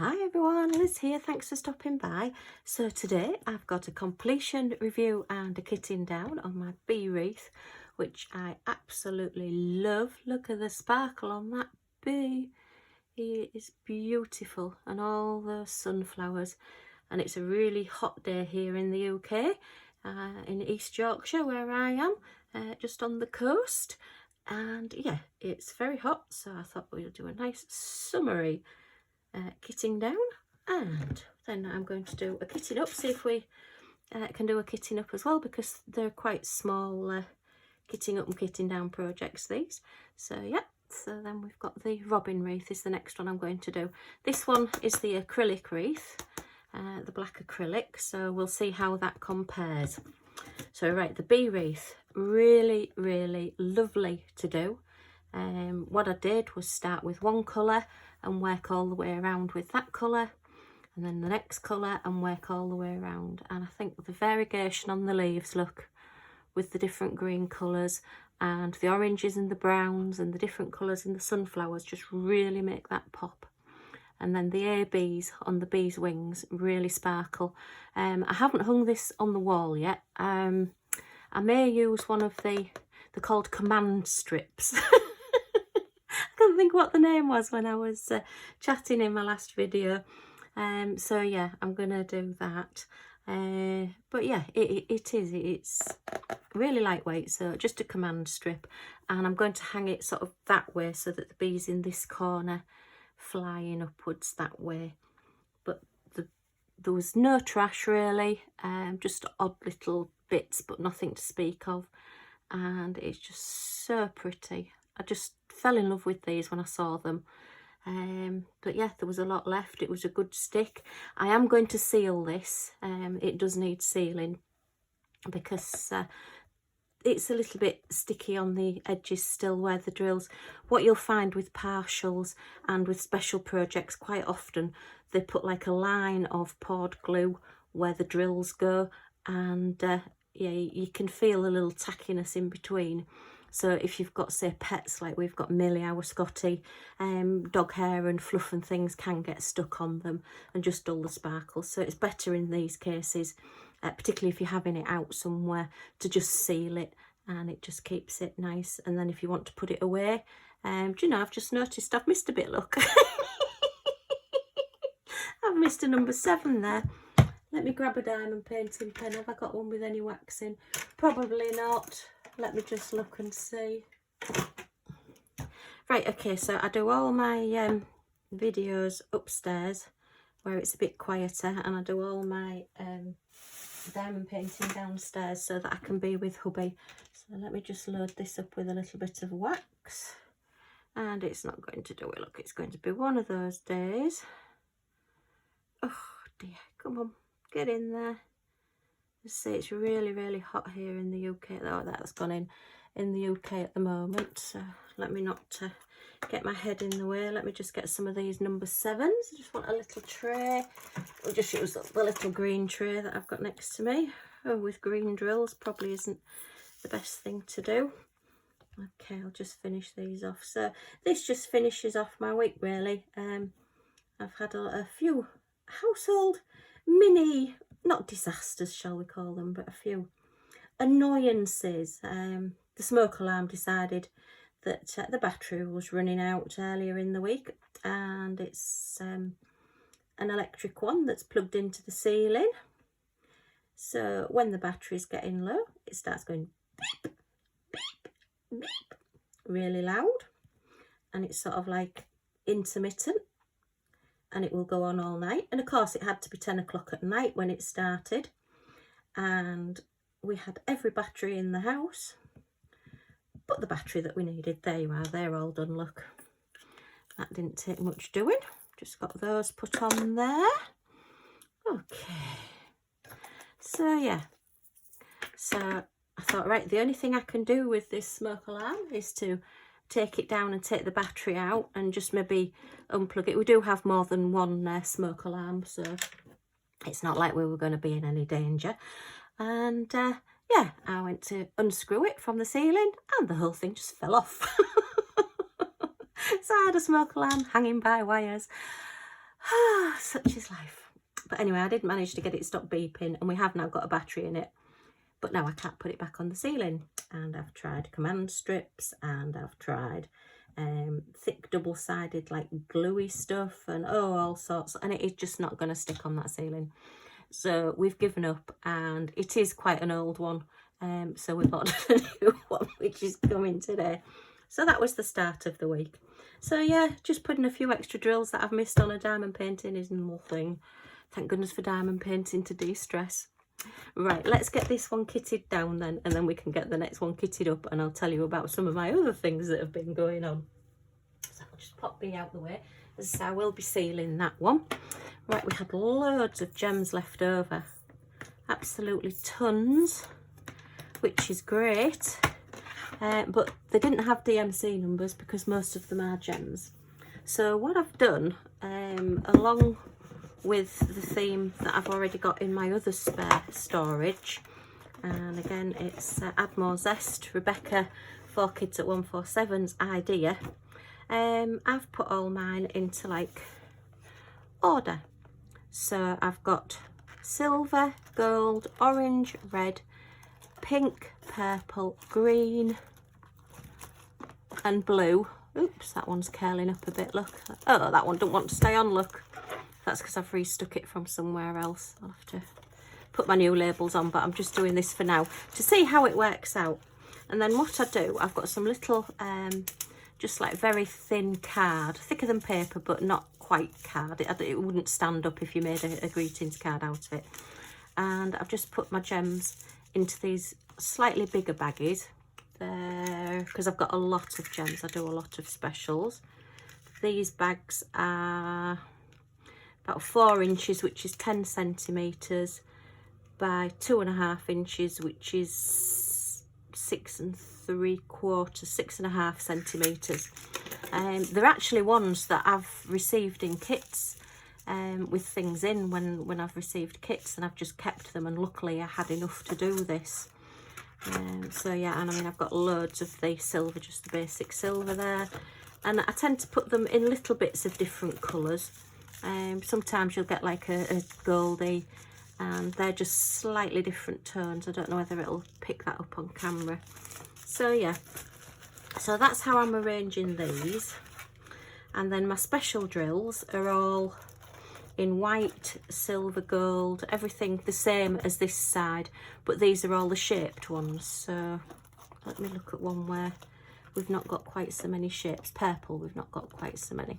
Hi everyone, Liz here, thanks for stopping by. So today I've got a completion review and a kitting down on my bee wreath, which I absolutely love. Look at the sparkle on that bee. It is beautiful, and all those sunflowers. And it's a really hot day here in the UK, in East Yorkshire where I am, just on the coast. And yeah, it's very hot, so I thought we'll do a nice summery kitting down, and then I'm going to do a kitting up, see if we can do a kitting up as well, because they're quite small kitting up and kitting down projects, these. So yeah, so then we've got the robin wreath is the next one I'm going to do. This one is the acrylic wreath, the black acrylic, so we'll see how that compares. So right, the bee wreath, really lovely to do. What I did was start with one colour and work all the way around with that colour, and then the next colour and work all the way around. And I think the variegation on the leaves, look, with the different green colours and the oranges and the browns and the different colours in the sunflowers, just really make that pop. And then the ABs on the bees' wings really sparkle. I haven't hung this on the wall yet. I may use one of they're called command strips. I couldn't think what the name was when I was chatting in my last video. So yeah, I'm gonna do that. But yeah, it's really lightweight, so just a command strip, and I'm going to hang it sort of that way so that the bees in this corner flying upwards that way. But there was no trash really, just odd little bits, but nothing to speak of, and it's just so pretty. I just fell in love with these when I saw them. But yeah, there was a lot left. It was a good stick. I am going to seal this. It does need sealing because it's a little bit sticky on the edges still where the drills. What you'll find with partials and with special projects, quite often they put like a line of poured glue where the drills go, and yeah, you can feel a little tackiness in between. So if you've got, say, pets like we've got Millie, our Scottie, dog hair and fluff and things can get stuck on them and just dull the sparkle. So it's better in these cases, particularly if you're having it out somewhere, to just seal it, and it just keeps it nice. And then if you want to put it away, do you know, I've just noticed I've missed a bit, look. I've missed a number 7 there. Let me grab a diamond painting pen. Have I got one with any wax in? Probably not. Let me just look and see. Right, okay, so I do all my videos upstairs where it's a bit quieter, and I do all my diamond painting downstairs so that I can be with hubby. So let me just load this up with a little bit of wax, and it's not going to do it. Look, it's going to be one of those days. Oh dear, come on, get in there. Just say it's really hot here in the UK. Oh, that's gone in the UK at the moment, so let me not get my head in the way. Let me just get some of these number 7s. I just want a little tray. I'll just use the little green tray that I've got next to me. Oh, with green drills probably isn't the best thing to do. Okay, I'll just finish these off. So this just finishes off my week really. I've had a few household mini, not disasters shall we call them, but a few annoyances. The smoke alarm decided that the battery was running out earlier in the week, and it's an electric one that's plugged into the ceiling. So when the battery's getting low, it starts going beep, beep, beep, really loud, and it's sort of like intermittent, and it will go on all night. And of course it had to be 10 o'clock at night when it started, and we had every battery in the house but the battery that we needed. There you are, they're all done, look. That didn't take much doing. Just got those put on there. Okay, so yeah, so I thought, right, the only thing I can do with this smoke alarm is to take it down and take the battery out and just maybe unplug it. We do have more than one smoke alarm, so it's not like we were going to be in any danger. And yeah, I went to unscrew it from the ceiling and the whole thing just fell off. So I had a smoke alarm hanging by wires. Such is life. But anyway, I did manage to get it stop beeping, and we have now got a battery in it. But now I can't put it back on the ceiling. And I've tried command strips, and I've tried thick double-sided like gluey stuff, and all sorts, and it is just not going to stick on that ceiling. So we've given up, and it is quite an old one, so we've ordered a new one which is coming today. So that was the start of the week. So yeah, just putting a few extra drills that I've missed on a diamond painting is nothing. Thank goodness for diamond painting to de-stress. Right, let's get this one kitted down then, and then we can get the next one kitted up, and I'll tell you about some of my other things that have been going on. So I'll just pop B out the way, as I will be sealing that one. Right, we had loads of gems left over, absolutely tons, which is great, but they didn't have DMC numbers because most of them are gems. So what I've done, along with the theme that I've already got in my other spare storage, and again it's Add More Zest, Rebecca 4 Kids at 147's idea. I've put all mine into like order. So I've got silver, gold, orange, red, pink, purple, green and blue. Oops, that one's curling up a bit, look. Oh, that one don't want to stay on, look. That's because I've restuck it from somewhere else. I'll have to put my new labels on, but I'm just doing this for now to see how it works out. And then what I do, I've got some little, just like very thin card, thicker than paper, but not quite card. It wouldn't stand up if you made a greetings card out of it. And I've just put my gems into these slightly bigger baggies there, because I've got a lot of gems. I do a lot of specials. These bags are about 4 inches, which is 10 centimetres, by 2.5 inches, which is 6 3/4, 6.5 centimetres. They're actually ones that I've received in kits, with things in when I've received kits, and I've just kept them, and luckily I had enough to do this. So yeah, and I mean I've got loads of the silver, just the basic silver there, and I tend to put them in little bits of different colours. Sometimes you'll get like a goldie, and they're just slightly different tones. I don't know whether it'll pick that up on camera. So yeah, so that's how I'm arranging these. And then my special drills are all in white, silver, gold, everything the same as this side, but these are all the shaped ones. So let me look at one where we've not got quite so many shapes. Purple, we've not got quite so many.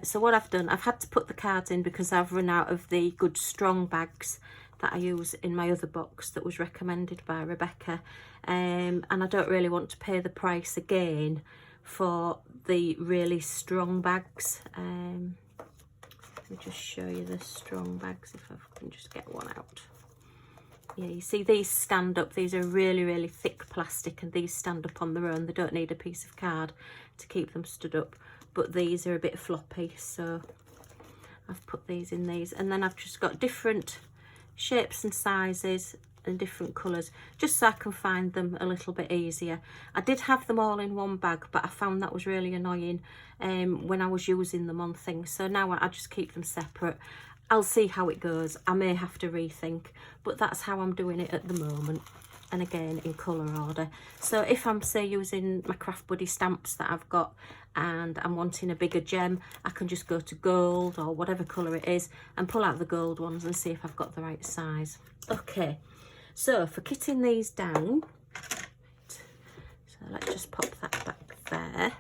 So what I've done, I've had to put the cards in because I've run out of the good strong bags that I use in my other box that was recommended by Rebecca, and I don't really want to pay the price again for the really strong bags. Let me just show you the strong bags if I can just get one out. Yeah, you see these stand up. These are really thick plastic, and these stand up on their own. They don't need a piece of card to keep them stood up, but these are a bit floppy, so I've put these in these. And then I've just got different shapes and sizes and different colours, just so I can find them a little bit easier. I did have them all in one bag, but I found that was really annoying when I was using them on things, so now I just keep them separate. I'll see how it goes. I may have to rethink, but that's how I'm doing it at the moment, and again in colour order. So if I'm, say, using my Craft Buddy stamps that I've got and I'm wanting a bigger gem, I can just go to gold or whatever colour it is and pull out the gold ones and see if I've got the right size. Okay, so for kitting these down, so let's just pop that back there.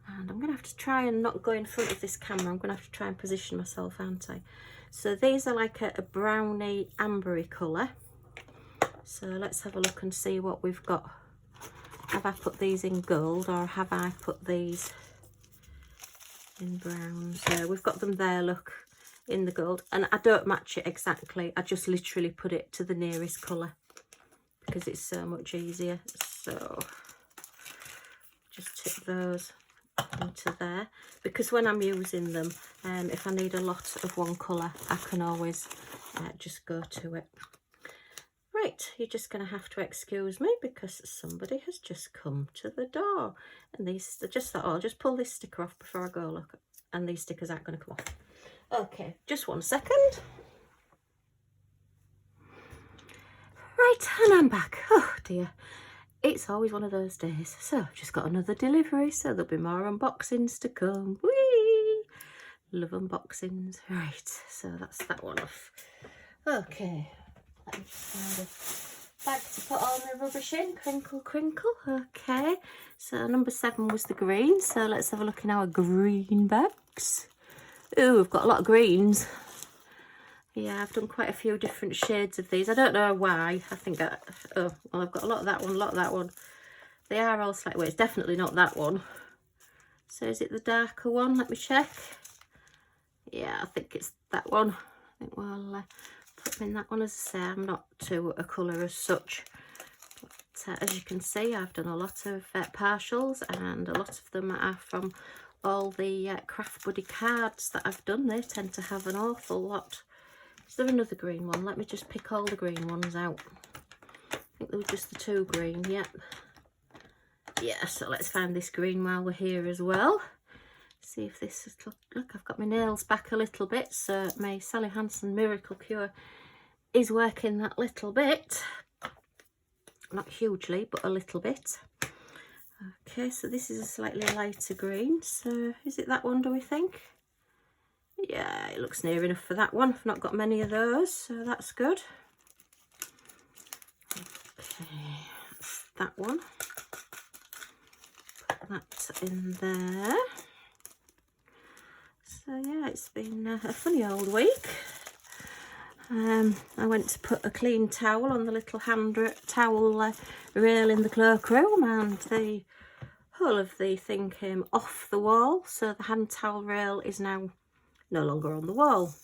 And I'm going to have to try and not go in front of this camera. I'm going to have to try and position myself, aren't I? So these are like a browny ambery colour. So let's have a look and see what we've got. Have I put these in gold, or have I put these in brown? So we've got them there, look, in the gold. And I don't match it exactly. I just literally put it to the nearest colour because it's so much easier. So just tip those into there, because when I'm using them, if I need a lot of one colour, I can always just go to it. Right, you're just going to have to excuse me because somebody has just come to the door, and these, I just thought, oh, I'll just pull this sticker off before I go, look, and these stickers aren't going to come off. Okay, just 1 second. Right, and I'm back. Oh dear, it's always one of those days. So I've just got another delivery, so there'll be more unboxings to come. Whee! Love unboxings. Right, so that's that one off. Okay, let me find a bag to put all my rubbish in. Crinkle, crinkle. Okay, so number 7 was the green, so let's have a look in our green bags. Ooh, we've got a lot of greens. Yeah, I've done quite a few different shades of these. I don't know why. I think oh, well, I've got a lot of that one, a lot of that one. They are all slightly, well, it's definitely not that one. So is it the darker one? Let me check. Yeah, I think it's that one. I think we'll put in that one. As I say, I'm not to a colour as such. But as you can see, I've done a lot of partials, and a lot of them are from all the Craft Buddy cards that I've done. They tend to have an awful lot. Is there another green one? Let me just pick all the green ones out. I think there were just the 2 green, yep. Yeah, so let's find this green while we're here as well. See if this is, look, I've got my nails back a little bit, so my Sally Hansen Miracle Cure is working that little bit. Not hugely, but a little bit. Okay, so this is a slightly lighter green, so is it that one, do we think? Yeah, it looks near enough for that one. I've not got many of those, so that's good. Okay, that's that one. Put that in there. So yeah, it's been a funny old week. I went to put a clean towel on the little hand towel rail in the cloakroom, and the whole of the thing came off the wall, so the hand towel rail is now no longer on the wall.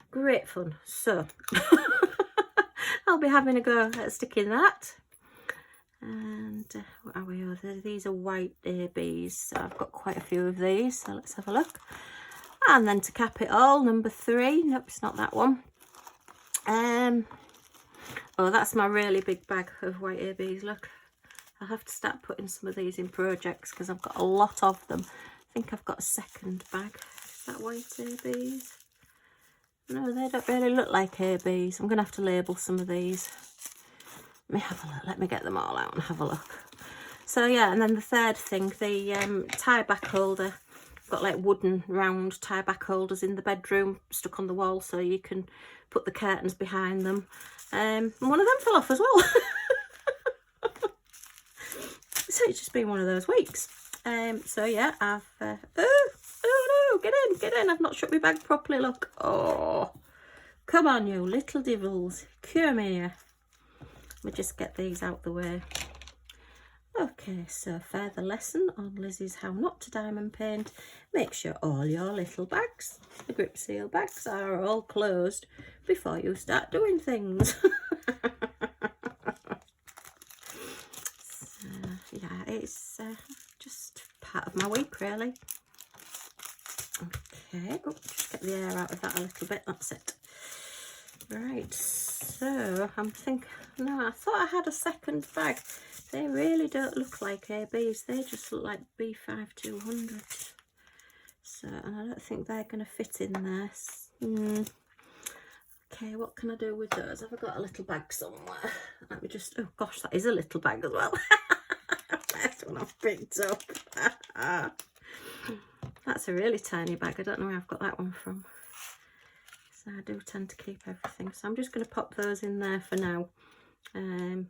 Great fun. So I'll be having a go at sticking that. And what are we? These are white ABs, so I've got quite a few of these, so let's have a look. And then to cap it all, number 3. Nope, it's not that one. Oh, that's my really big bag of white ABs. Look, I'll have to start putting some of these in projects because I've got a lot of them. I think I've got a second bag. Is that white ABs? No, they don't really look like ABs. I'm going to have to label some of these. Let me have a look. Let me get them all out and have a look. So yeah, and then the third thing, the tie back holder. I've got like wooden round tie back holders in the bedroom stuck on the wall, so you can put the curtains behind them. And one of them fell off as well. So it's just been one of those weeks. So yeah, I've oh no, get in, I've not shut my bag properly, look. Oh, come on you little devils, come here. Let me just get these out the way. Okay, so further lesson on Lizzie's how not to diamond paint. Make sure all your little bags, the grip seal bags, are all closed before you start doing things. So yeah, it's just part of my week really. Okay, oh, just get the air out of that a little bit, that's it. Right, so I'm thinking, no, I thought I had a second bag. They really don't look like ABs, they just look like B5200. So, and I don't think they're going to fit in there. Okay, what can I do with those? Have I got a little bag somewhere? Let me just, oh gosh, that is a little bag as well. First one I've picked up. That's a really tiny bag. I don't know where I've got that one from. So I do tend to keep everything. So I'm just going to pop those in there for now. And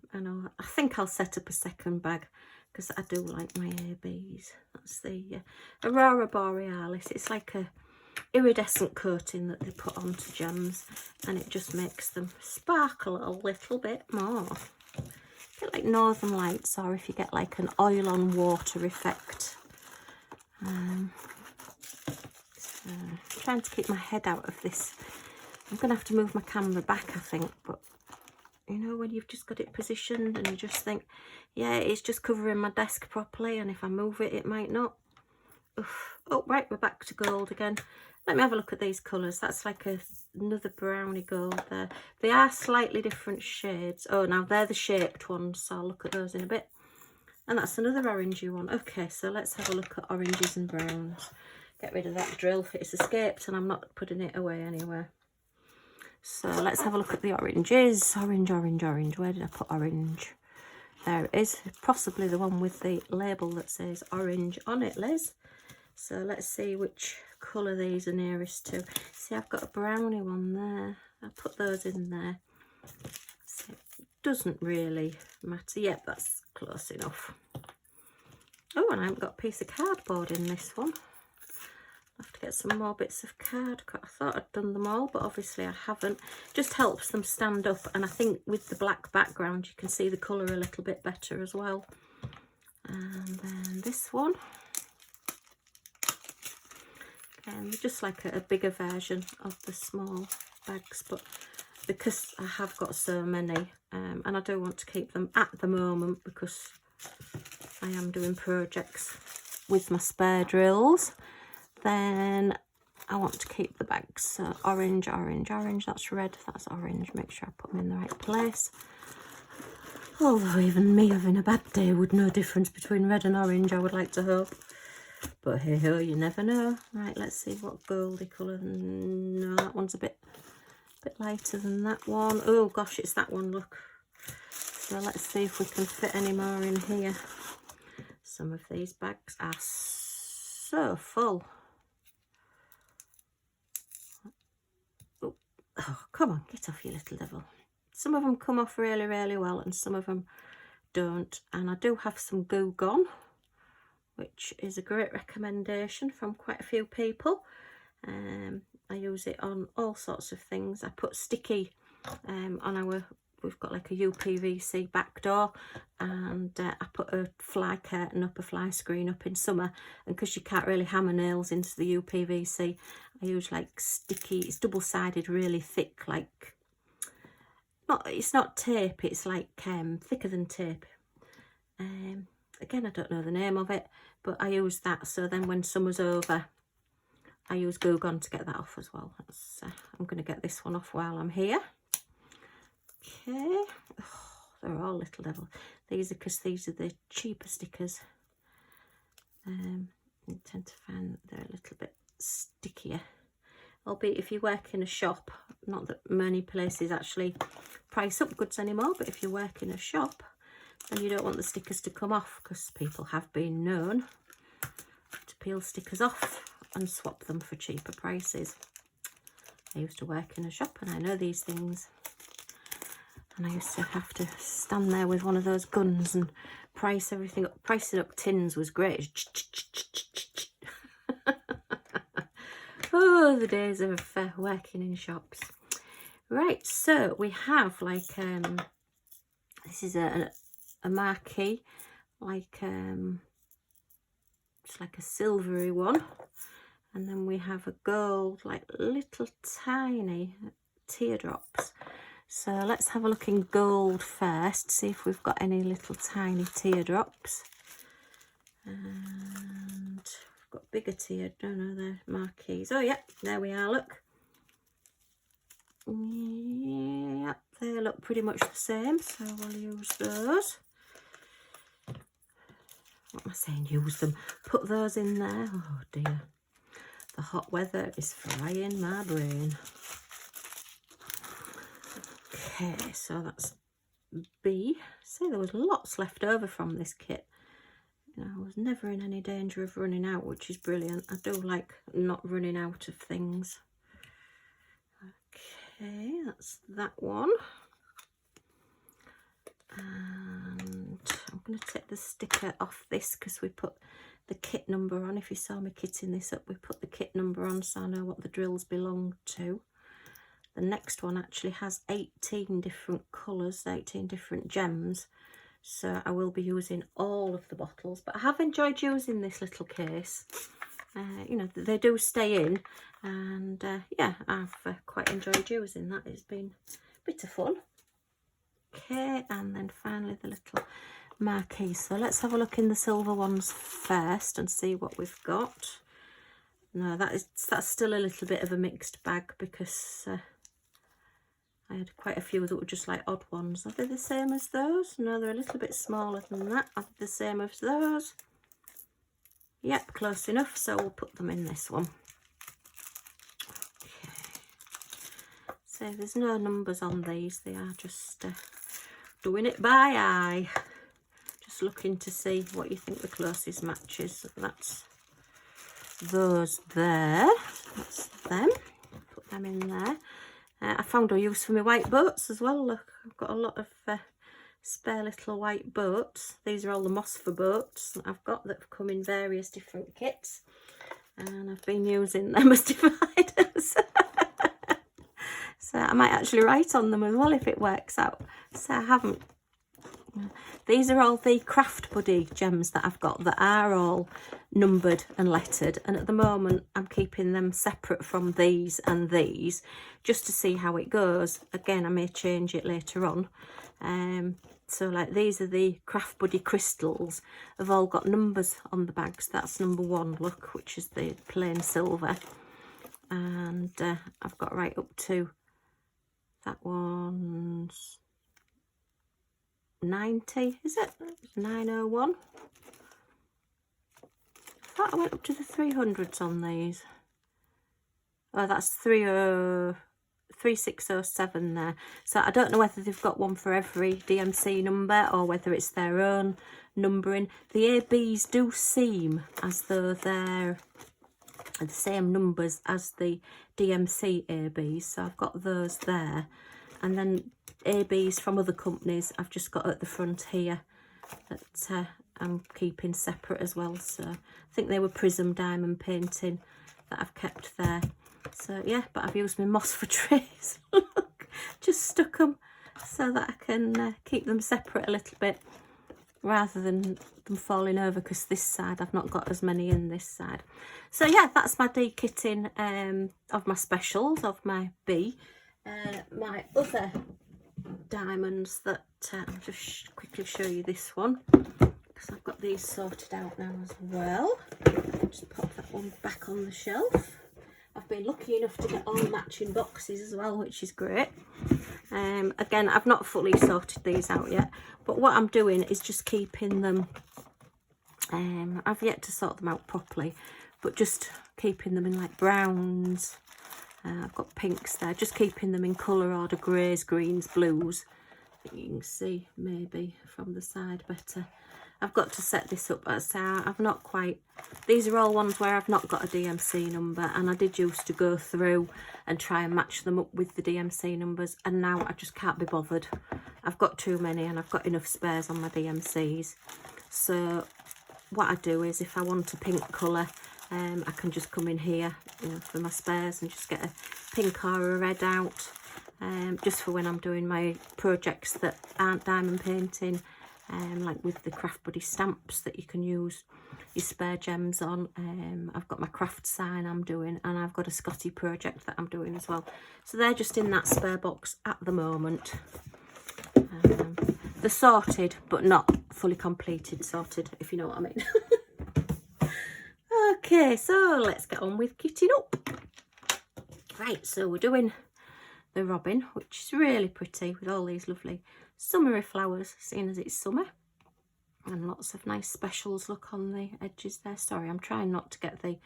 I think I'll set up a second bag because I do like my ABs. That's the Aurora Borealis. It's like a iridescent coating that they put onto gems, and it just makes them sparkle a little bit more. A bit like Northern Lights, or if you get like an oil on water effect. So trying to keep my head out of this. I'm going to have to move my camera back, I think, but you know when you've just got it positioned and you just think, yeah, it's just covering my desk properly, and if I move it, it might not. Oof. Oh, right, we're back to gold again. Let me have a look at these colours. That's like another browny gold there. They are slightly different shades. Oh, now they're the shaped ones, so I'll look at those in a bit. And that's another orangey one. Okay, so let's have a look at oranges and browns. get rid of that drill. It's escaped and I'm not putting it away anywhere. So let's have a look at the oranges. Orange, orange, orange. Where did I put orange? There it is. Possibly the one with the label that says orange on it, Liz. So let's see which colour these are nearest to. See, I've got a brownie one there. I'll put those in there. So it doesn't really matter. Yep, that's close enough. Oh, and I haven't got a piece of cardboard in this one. I'll have to get some more bits of card. I thought I'd done them all, but obviously I haven't. Just helps them stand up, and I think with the black background you can see the colour a little bit better as well. And then this one. And just like a bigger version of the small bags, but because I have got so many, and I do want to keep them at the moment because I am doing projects with my spare drills, then I want to keep the bags. So orange, orange, orange, that's red, that's orange. Make sure I put them in the right place. Although even me having a bad day would know difference between red and orange, I would like to hope. But hey ho, you never know. Right, let's see what goldy colour. No, that one's a bit lighter than that one. Oh gosh, it's that one, look. So let's see if we can fit any more in here. Some of these bags are so full. Oh, come on, get off, you little devil. Some of them come off really, really well and some of them don't. And I do have some Goo Gone, which is a great recommendation from quite a few people. I use it on all sorts of things. I put sticky on our, we've got like a UPVC back door, and I put a fly curtain up, a fly screen up in summer, and because you can't really hammer nails into the UPVC, I use like sticky, it's double-sided, really thick, like, it's not tape, it's like thicker than tape. Again, I don't know the name of it, but I use that, so then when summer's over, I use Goo Gone to get that off as well. I'm going to get this one off while I'm here. Okay, oh, they're all little devil. These are because these are the cheaper stickers. You tend to find that they're a little bit stickier. Albeit if you work in a shop, not that many places actually price up goods anymore, but if you work in a shop, then you don't want the stickers to come off, because people have been known to peel stickers off and swap them for cheaper prices. I used to work in a shop and I know these things. And I used to have to stand there with one of those guns and price everything up. Pricing up tins was great. Oh, the days of working in shops. Right, so we have like, this is a marquee, like, it's like a silvery one. And then we have a gold, like little tiny teardrops. So let's have a look in gold first, see if we've got any little tiny teardrops. And we've got bigger they're marquees. Oh yeah, there we are, look. Yeah, they look pretty much the same, so we'll use those. What am I saying, use them? Put those in there. Oh dear. The hot weather is frying my brain. Okay, so that's B. See, there was lots left over from this kit. You know, I was never in any danger of running out, which is brilliant. I do like not running out of things. Okay, that's that one. And I'm going to take the sticker off this because we put the kit number on. If you saw me kitting this up, we put the kit number on so I know what the drills belong to. The next one actually has 18 different colours, 18 different gems. So I will be using all of the bottles, but I have enjoyed using this little case. You know, they do stay in, and yeah, I've quite enjoyed using that. It's been a bit of fun. Okay, and then finally the little marquee. So let's have a look in the silver ones first and see what we've got. No, that's still a little bit of a mixed bag because I had quite a few that were just like odd ones. Are they the same as those? No, they're a little bit smaller than that. Are they the same as those? Yep, close enough, so we'll put them in this one. Okay. So there's no numbers on these, they are just doing it by eye. Just looking to see what you think the closest match is. That's those there. That's them. Put them in there. I found a use for my white boats as well. Look, I've got a lot of spare little white boats. These are all the Mosfer boats that I've got that have come in various different kits, and I've been using them as dividers. So I might actually write on them as well if it works out. So I haven't. These are all the Craft Buddy gems that I've got that are all numbered and lettered, and at the moment I'm keeping them separate from these and these just to see how it goes. Again, I may change it later on. So like these are the Craft Buddy crystals, have all got numbers on the bags. That's number 1, look, which is the plain silver, and I've got right up to that one's 90, is it? 901. I thought I went up to the 300s on these. Oh, that's 3607 there. So I don't know whether they've got one for every DMC number or whether it's their own numbering. The ABs do seem as though they're the same numbers as the DMC ABs, so I've got those there. And then ABs from other companies I've just got at the front here that I'm keeping separate as well. So I think they were Prism Diamond Painting that I've kept there. So yeah, but I've used my moss for trays. Look, just stuck them so that I can keep them separate a little bit rather than them falling over, because this side I've not got as many in this side. So yeah, that's my de-kitting of my specials, of my bee. My other diamonds that I'll just quickly show you this one, because I've got these sorted out now as well. Just pop that one back on the shelf. I've been lucky enough to get all matching boxes as well, which is great. Again, I've not fully sorted these out yet, but what I'm doing is just keeping them, I've yet to sort them out properly, but just keeping them in like browns. I've got pinks there, just keeping them in colour order, greys, greens, blues. I think you can see maybe from the side better. I've got to set this up as I've not quite, these are all ones where I've not got a DMC number, and I did used to go through and try and match them up with the DMC numbers, and now I just can't be bothered. I've got too many and I've got enough spares on my DMCs. So what I do is, if I want a pink colour, I can just come in here, you know, for my spares and just get a pink or a red out, just for when I'm doing my projects that aren't diamond painting, like with the Craft Buddy stamps that you can use your spare gems on. I've got my craft sign I'm doing, and I've got a Scotty project that I'm doing as well. So they're just in that spare box at the moment. They're sorted, but not fully completed sorted, if you know what I mean. Okay, so let's get on with kitting up. Right, so we're doing the robin, which is really pretty with all these lovely summery flowers, seeing as it's summer. And lots of nice specials look on the edges there. Sorry, I'm trying not to get the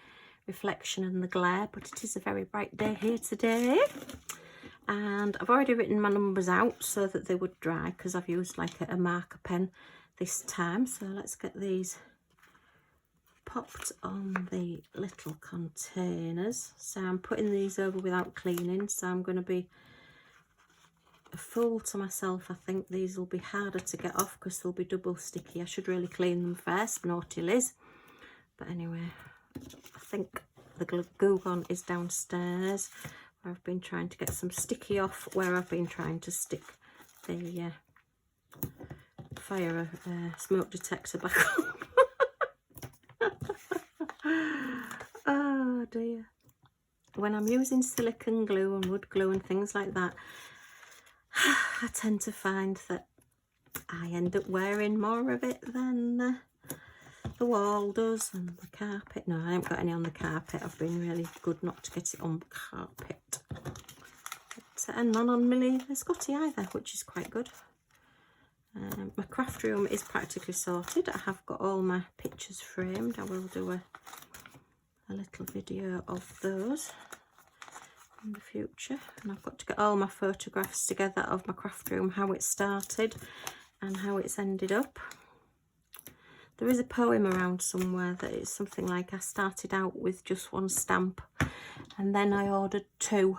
reflection and the glare, but it is a very bright day here today. And I've already written my numbers out so that they would dry, because I've used like a marker pen this time. So let's get these popped on the little containers. So I'm putting these over without cleaning, so I'm going to be a fool to myself. I think these will be harder to get off because they'll be double sticky. I should really clean them first, naughty Liz. But anyway, I think the glue gun is downstairs, where I've been trying to get some sticky off, where I've been trying to stick the fire smoke detector back on. Oh dear. When I'm using silicone glue and wood glue and things like that, I tend to find that I end up wearing more of it than the wall does, and the carpet. No, I haven't got any on the carpet. I've been really good not to get it on the carpet. But, and none on Millie the Scotty either, which is quite good. My craft room is practically sorted. I have got all my pictures framed. I will do a little video of those in the future. And I've got to get all my photographs together of my craft room, how it started and how it's ended up. There is a poem around somewhere that is something like, I started out with just one stamp and then I ordered 2.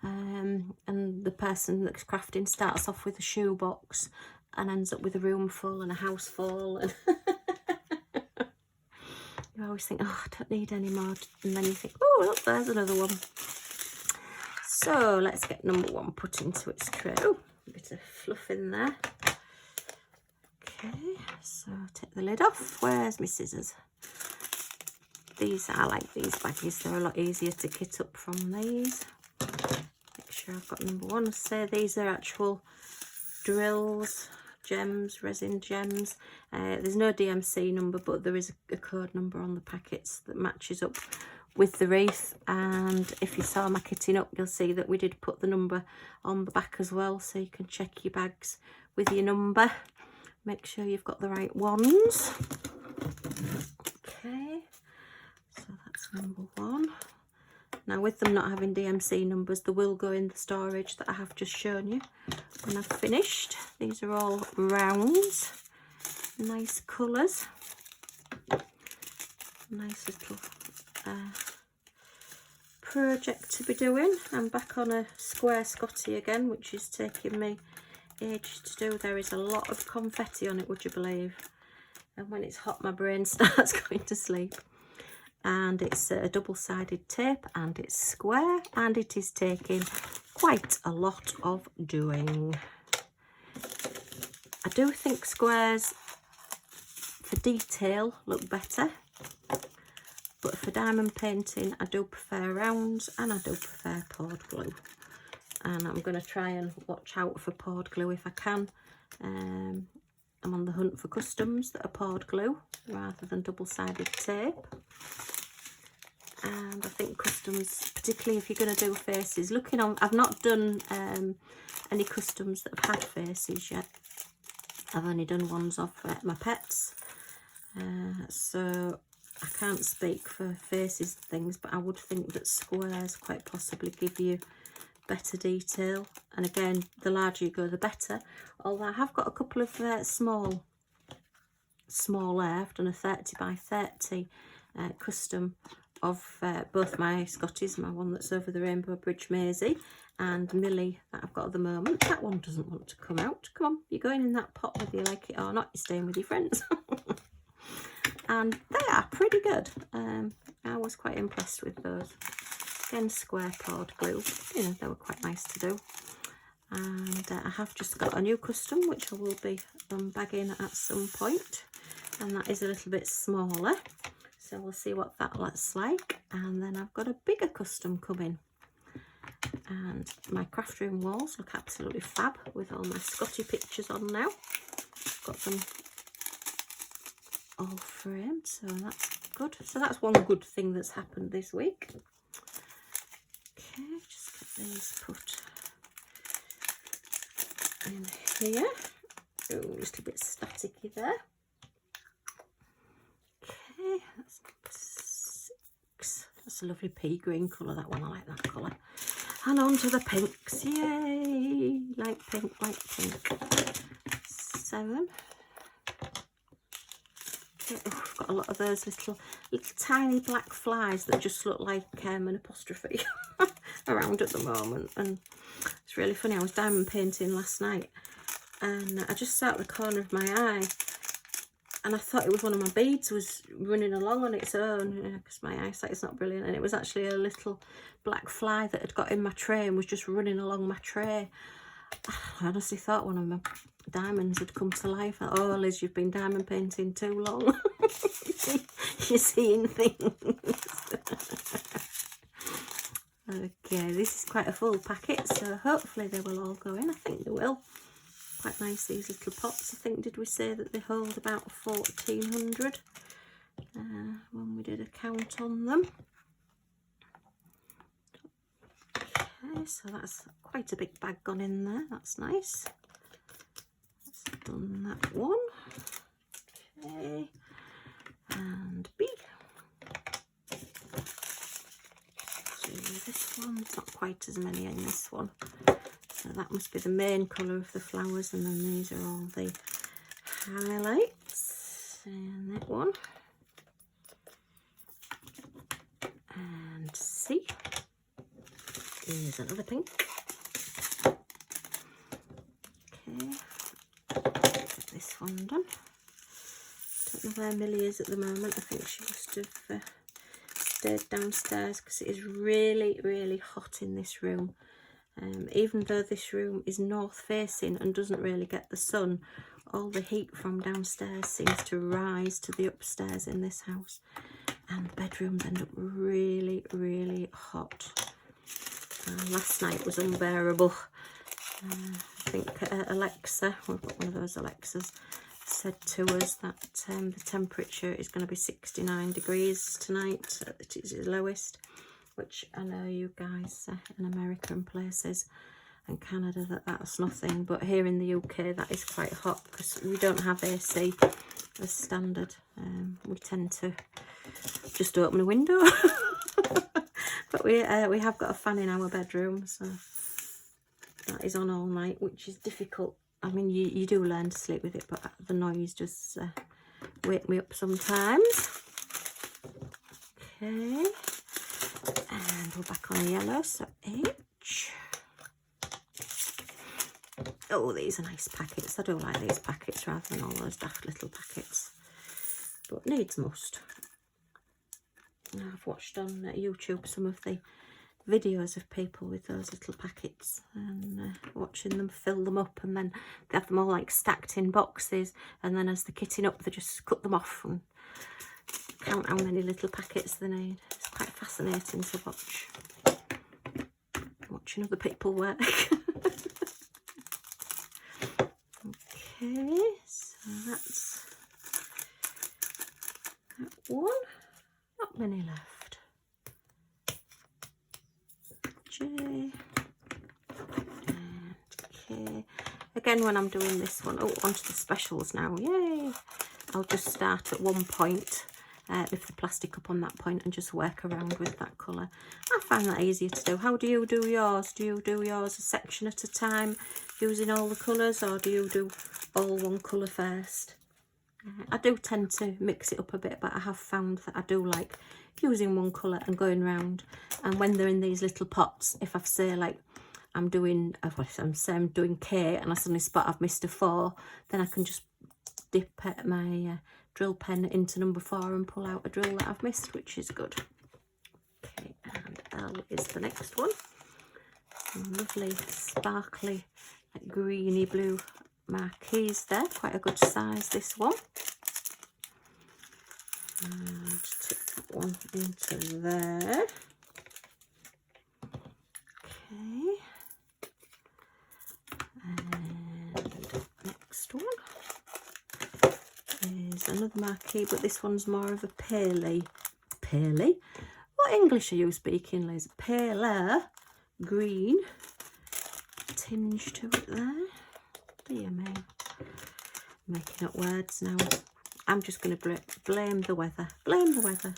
And the person that's crafting starts off with a shoebox and ends up with a room full and a house full. And you always think, oh, I don't need any more. And then you think, oh, look, there's another one. So let's get number 1 put into its tray. Oh, a bit of fluff in there. Okay, so take the lid off. Where's my scissors? I like these baggies. They're a lot easier to kit up from these. Make sure I've got number 1. So these are actual drills, gems, resin gems. There's no DMC number, but there is a code number on the packets that matches up with the wreath. And if you saw my kitting up, you'll see that we did put the number on the back as well, so you can check your bags with your number. Make sure you've got the right ones. Okay, so that's number 1. Now, with them not having DMC numbers, they will go in the storage that I have just shown you when I've finished. These are all rounds, nice colours, nice little project to be doing. I'm back on a square Scotty again, which is taking me age to do. There is a lot of confetti on it, would you believe? And when it's hot, my brain starts going to sleep. And it's a double-sided tape, and it's square, and it is taking quite a lot of doing. I do think squares for detail look better, but for diamond painting I do prefer rounds, and I do prefer poured glue. And I'm going to try and watch out for poured glue if I can. I'm on the hunt for customs that are poured glue rather than double-sided tape. And I think customs, particularly if you're going to do faces, looking on, I've not done any customs that have had faces yet. I've only done ones of my pets. So I can't speak for faces and things, but I would think that squares quite possibly give you better detail. And again, the larger you go, the better. Although I have got a couple of smaller. I've done a 30 by 30 custom of both my Scotties, my one that's over the Rainbow Bridge Maisie, and Millie that I've got at the moment. That one doesn't want to come out. Come on, you're going in that pot whether you like it or not. You're staying with your friends. And they are pretty good. I was quite impressed with those. Again, square poured glue. You know, they were quite nice to do. And I have just got a new custom, which I will be bagging at some point. And that is a little bit smaller. So we'll see what that looks like. And then I've got a bigger custom coming. And my craft room walls look absolutely fab with all my Scotty pictures on now. Got them all framed, so that's good. So that's one good thing that's happened this week. Okay, just get these put in here. Oh, just a bit staticky there. Okay, that's number 6. That's a lovely pea green colour, that one. I like that colour. And on to the pinks. Yay! Like pink, like pink. 7. Okay, oh, I've got a lot of those little tiny black flies that just look like an apostrophe around at the moment. And it's really funny. I was diamond painting last night and I just saw at the corner of my eye and I thought it was one of my beads was running along on its own, because my eyesight is not brilliant, and it was actually a little black fly that had got in my tray and was just running along my tray. I honestly thought one of my diamonds had come to life. Oh, Liz, you've been diamond painting too long. You're seeing things. Okay, this is quite a full packet, so hopefully they will all go in. I think they will. Quite nice, these little pots. I think, did we say that they hold about 1,400 when we did a count on them? Okay, so that's quite a big bag gone in there. That's nice. done that one. Okay, and B. So this one's not quite as many in this one. So that must be the main colour of the flowers, and then these are all the highlights. And that one. And C. Here's another pink. Okay, get this one done. Don't know where Millie is at the moment. I think she must have stayed downstairs because it is really, really hot in this room. Even though this room is north facing and doesn't really get the sun, all the heat from downstairs seems to rise to the upstairs in this house, and the bedrooms end up really, really hot. Last night was unbearable. I think Alexa, we've got one of those Alexas, said to us that the temperature is going to be 69 degrees tonight. It is the lowest, which I know you guys in America and places and Canada that's nothing, but here in the UK that is quite hot because we don't have AC as standard. We tend to just open a window. But we have got a fan in our bedroom, so that is on all night, which is difficult. I mean, you do learn to sleep with it, but the noise just wake me up sometimes. Okay, and we're back on a yellow, so H. Oh, these are nice packets. I do like these packets rather than all those daft little packets, but needs must. I've watched on YouTube some of the videos of people with those little packets and watching them fill them up, and then they have them all like stacked in boxes, and then as they're kitting up they just cut them off and count how many little packets they need. It's quite fascinating to watch, watching other people work. Okay, so that's that one. Not many left. J and K. Again, when I'm doing this one, oh, onto the specials now. Yay! I'll just start at one point, lift the plastic up on that point and just work around with that colour. I find that easier to do. How do you do yours? Do you do yours a section at a time using all the colours, or do you do all one colour first? I do tend to mix it up a bit, but I have found that I do like using one colour and going round. And when they're in these little pots, if I say like I'm doing K and I suddenly spot I've missed a 4, then I can just dip my drill pen into number 4 and pull out a drill that I've missed, which is good. Okay, and L is the next one. Some lovely sparkly like greeny blue marquees there, quite a good size this one. And tip that one into there. Okay, and next one is another marquee, but this one's more of a paley. Paley? What English are you speaking, Liz? Paler green tinge to it there. Dear me, making up words now. I'm just going to blame the weather. Blame the weather.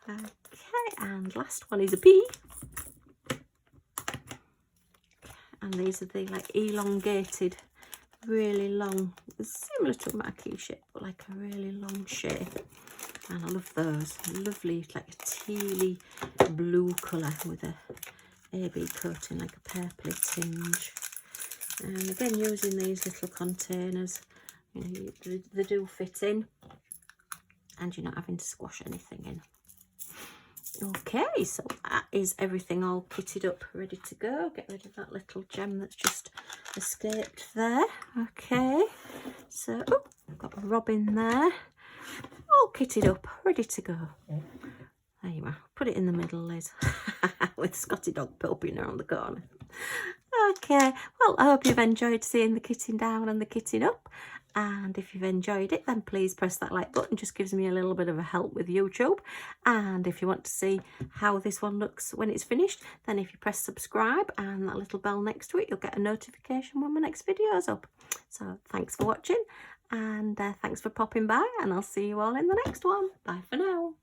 Okay, and last one is a B. And these are the like elongated, really long, similar to a marquee shape, but like a really long shape. And I love those. Lovely, like a tealy blue colour with a AB coating, like a purpley tinge. And again, using these little containers, you know, they do fit in, and you're not having to squash anything in. Okay, so that is everything all kitted up, ready to go. Get rid of that little gem that's just escaped there. Okay, so I've got a robin there, all kitted up, ready to go. There you are. Put it in the middle, Liz, with Scotty dog popping around the corner. Okay, well, I hope you've enjoyed seeing the kitting down and the kitting up. And if you've enjoyed it, then please press that like button. Just gives me a little bit of a help with YouTube. And if you want to see how this one looks when it's finished, then if you press subscribe and that little bell next to it, you'll get a notification when my next video is up. So thanks for watching, and thanks for popping by, and I'll see you all in the next one. Bye for now.